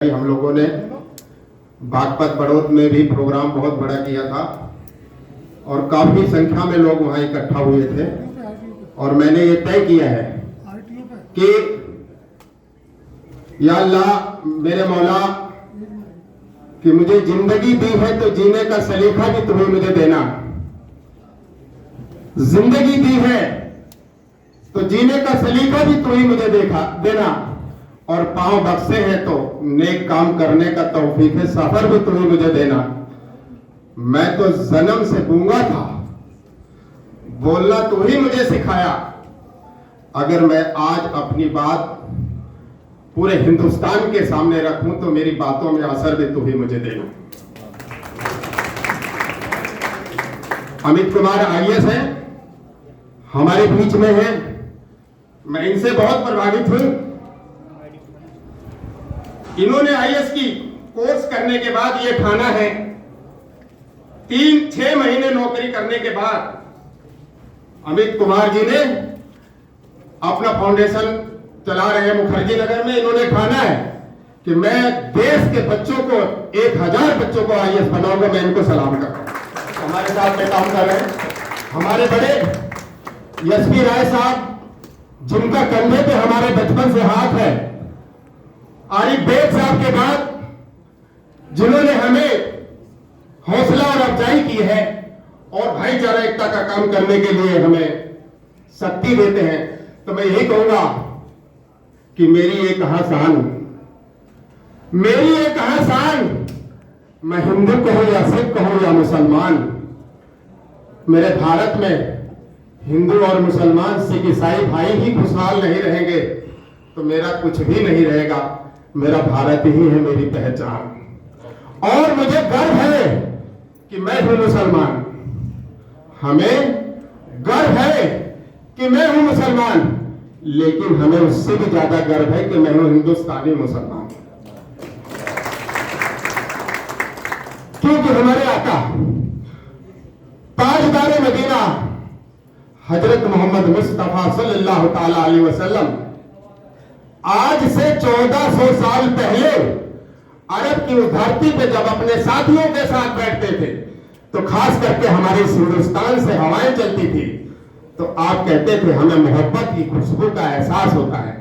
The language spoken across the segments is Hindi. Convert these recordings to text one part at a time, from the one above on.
हम लोगों ने बागपत बड़ौद में भी प्रोग्राम बहुत बड़ा किया था और काफी संख्या में लोग वहां इकट्ठा हुए थे और मैंने ये तय किया है कि या अल्लाह मेरे मौला कि मुझे जिंदगी दी है तो जीने का सलीका भी तुम्हें मुझे देना। जिंदगी दी है तो जीने का सलीका भी तुम्हें मुझे देना और पांव बख्शे हैं तो नेक काम करने का तौफीक है सफर भी तुम्हें मुझे देना। मैं तो जन्म से गूंगा था, बोलना तू ही मुझे सिखाया। अगर मैं आज अपनी बात पूरे हिंदुस्तान के सामने रखूं तो मेरी बातों में असर भी तू ही मुझे देना। अमित कुमार आईएएस हैं, हमारे बीच में हैं, मैं इनसे बहुत प्रभावित हूं। इन्होंने आईएएस की कोर्स करने के बाद ये ठाना है, 3-6 महीने नौकरी करने के बाद अमित कुमार जी ने अपना फाउंडेशन चला रहे हैं मुखर्जी नगर में। इन्होंने ठाना है कि मैं देश के बच्चों को 1000 बच्चों को आईएएस बनाऊंगा। मैं इनको सलाम करता हूं। हमारे साथ में काम कर रहे हैं हमारे बड़े एसपी राय साहब, जिनका कंधे पे हमारे बचपन से हाथ है। आरिफ बेग साहब के बाद जिन्होंने हमें हौसला और अफजाई की है और भाईचारा एकता का काम करने के लिए हमें शक्ति देते हैं, तो मैं यही कहूंगा कि मेरी एक शान, मैं हिंदू कहूं या सिख कहूं या मुसलमान, मेरे भारत में हिंदू और मुसलमान सिख ईसाई भाई ही खुशहाल नहीं रहेंगे तो मेरा कुछ भी नहीं रहेगा। मेरा भारत ही है मेरी पहचान और मुझे गर्व है कि मैं हूं मुसलमान। हमें गर्व है कि मैं हूं मुसलमान, लेकिन हमें उससे भी ज्यादा गर्व है कि मैं हूं हिंदुस्तानी मुसलमान। क्योंकि हमारे आका ताजदार मदीना हजरत मोहम्मद मुस्तफा सल्लल्लाहु ताला अलैहि वसल्लम आज से 1400 साल पहले अरब की उस धरती पे जब अपने साथियों के साथ बैठते थे तो खास करके हमारे हिंदुस्तान से हवाएं चलती थी तो आप कहते थे हमें मोहब्बत की खुशबू का एहसास होता है।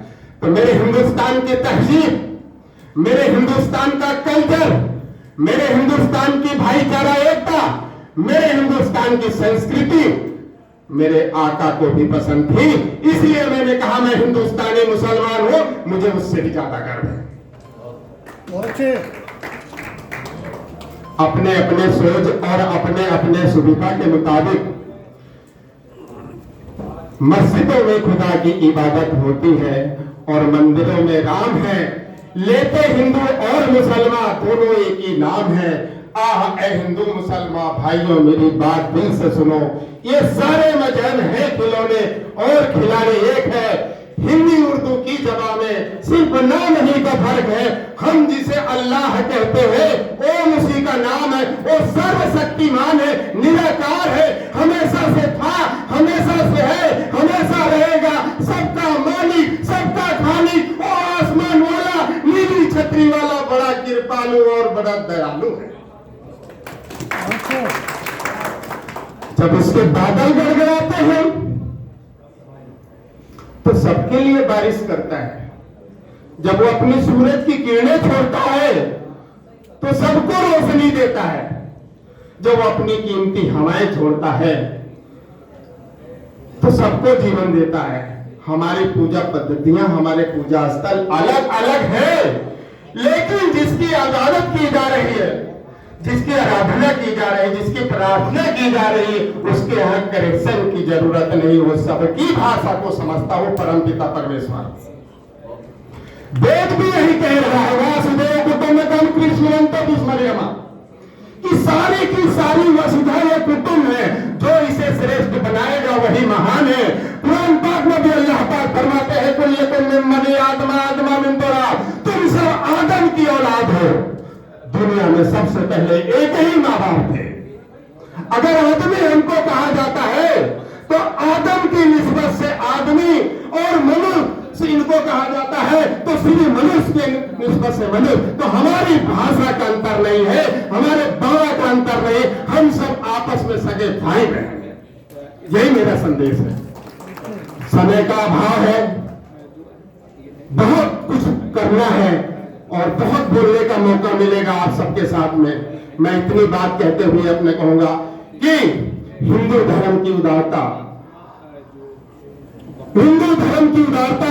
तो मेरे हिंदुस्तान की तहजीब, मेरे हिंदुस्तान का कल्चर, मेरे हिंदुस्तान की भाईचारा एकता, मेरे हिंदुस्तान की संस्कृति मेरे आका को भी पसंद थी, इसलिए मैंने कहा मैं हिंदुस्तानी मुसलमान हूं, मुझे उससे भी ज्यादा गर्व है। अपने अपने सोच और अपने अपने सुविधा के मुताबिक मस्जिदों में खुदा की इबादत होती है और मंदिरों में राम है। लेते हिंदू और मुसलमान दोनों एक ही नाम है। आह ए हिंदू मुसलमान भाइयों मेरी बात दिल से सुनो, ये सारे मजहब हैं खिलौने और खिलाड़ी एक है। हिंदी उर्दू की जबां में सिर्फ नाम ही का फर्क है। हम जिसे अल्लाह कहते हैं ओम उसी का नाम है। वो सर्वशक्तिमान है, निराकार है, हमेशा से था, हमेशा से है, हमेशा रहेगा, सबका मालिक, सबका खालिक, वो आसमान वाला, नीली छतरी वाला, बड़ा कृपालु और बड़ा दयालु है। जब उसके बादल गड़गड़ाते हैं तो सबके लिए बारिश करता है। जब वो अपनी सूरज की किरणें छोड़ता है तो सबको रोशनी देता है। जब वो अपनी कीमती हवाएं छोड़ता है तो सबको जीवन देता है। हमारी पूजा पद्धतियां, हमारे पूजा स्थल अलग अलग है, लेकिन जिसकी इबादत की जा रही है, जिसकी आराधना की जा रही है, जिसकी प्रार्थना की जा रही है, उसके यहाँ करेक्शन की जरूरत नहीं। वो सबकी भाषा को समझता, वो परमपिता परमेश्वर। वेद भी यही कह रहा है, वासुदेव कुटुंबकम कृष्णवंतो स्मरेमा, कि सारी की सारी वसुधा ये कुटुंब है, जो इसे श्रेष्ठ बनाएगा वही महान है। कुरान पाक में भी अल्लाह पाक फरमाते हैं कुल्लकुम मिन बनी आदम आदम मिन तुराब, तुम सब आदम की औलाद हो। दुनिया में सबसे पहले एक ही माँ बाप थे। अगर आदमी हमको कहा जाता है तो आदम की निस्बत से आदमी और मनु इनको कहा जाता है, तो श्री मनुष्य के निस्बत से मनुष्य। तो हमारी भाषा का अंतर नहीं है, हमारे बाबा का अंतर नहीं, हम सब आपस में सगे भाई बहन हैं। यही मेरा संदेश है। समय का अभाव है, बहुत कुछ करना है और बहुत बोलने का मौका मिलेगा आप सबके साथ में। मैं इतनी बात कहते हुए अपने कहूंगा कि हिंदू धर्म की उदारता, हिंदू धर्म की उदारता,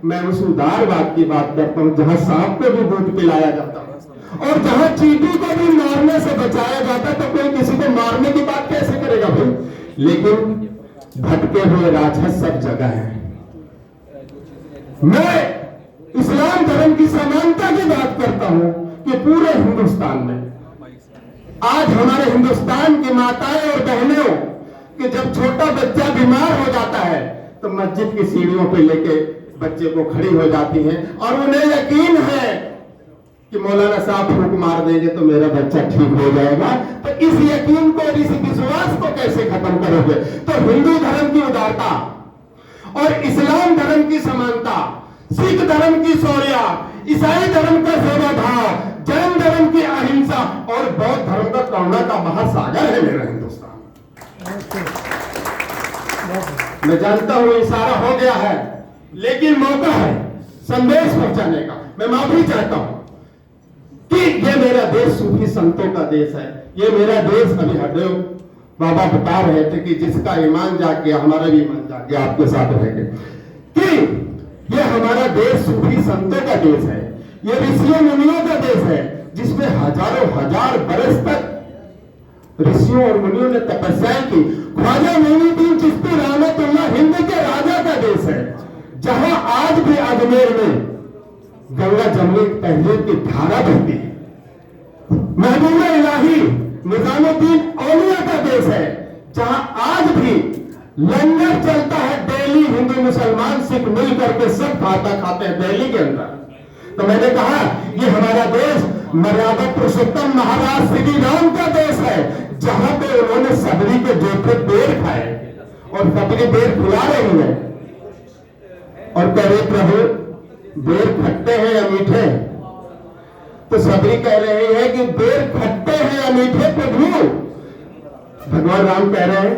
मैं उस उदारवाद की बात करता हूं जहां सांप को भी दूध पिलाया जाता है और जहां चींटी को भी मारने से बचाया जाता है। तो कोई किसी को मारने की बात कैसे करेगा भाई? लेकिन भटके हुए राक्षस सब जगह है। मैं इस्लाम धर्म की समानता की बात करता हूं कि पूरे हिंदुस्तान में आज हमारे हिंदुस्तान की माताएं और बहनों कि जब छोटा बच्चा बीमार हो जाता है तो मस्जिद की सीढ़ियों पर लेके बच्चे को खड़ी हो जाती हैं और उन्हें यकीन है कि मौलाना साहब फूंक मार देंगे तो मेरा बच्चा ठीक हो जाएगा। तो इस यकीन को, इस विश्वास को कैसे खत्म करोगे? तो हिंदू धर्म की उदारता और इस्लाम धर्म की समानता, सिख धर्म की शौर्य, ईसाई धर्म का सेवा भाव, जैन धर्म की अहिंसा और बौद्ध धर्म का करुणा का महासागर है मेरा हिंदुस्तान। मैं जानता हूं इशारा हो गया है, लेकिन मौका है संदेश पहुंचाने का। मैं माफी चाहता हूं कि ये मेरा देश सूफी संतों का देश है। ये मेरा देश, अभी हरदेव बाबा बता रहे थे कि जिसका ईमान जाग गया हमारा भी ईमान जाग गया, आपके साथ रहेंगे कि ये हमारा देश सूफी संतों का देश है। ये ऋषियों मुनियों का देश है जिसमें हजारों हजार बरस तक ऋषियों और मुनियों ने तपस्याएं की। ख्वाजा मोइनुद्दीन चिश्ती रहमतुल्लाह हिंद के राजा का देश है, जहां आज भी अजमेर में गंगा जमुनी तहजीब की धारा बहती है। महबूबा इलाही निजामुद्दीन औलिया का देश है, जहां आज भी लंगर चलता है। डेली हिंदू मुसलमान सिख मिल करके सब खाता खाते हैं दिल्ली के अंदर। तो मैंने कहा ये हमारा देश मर्यादा पुरुषोत्तम महाराज श्री राम का देश है, जहां पे उन्होंने सबरी के जोते पेड़ खाए और सबरी पेड़ खिला रही है और कह रहे प्रभु बेर खट्टे हैं या मीठे? तो सबरी कह रहे हैं कि बेर खट्टे हैं या मीठे प्रभु? भगवान राम कह रहे हैं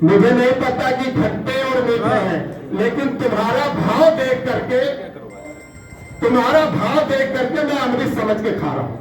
मुझे नहीं पता कि खट्टे और मीठे हैं, लेकिन तुम्हारा भाव देख करके मैं अमृत समझ के खा रहा हूं।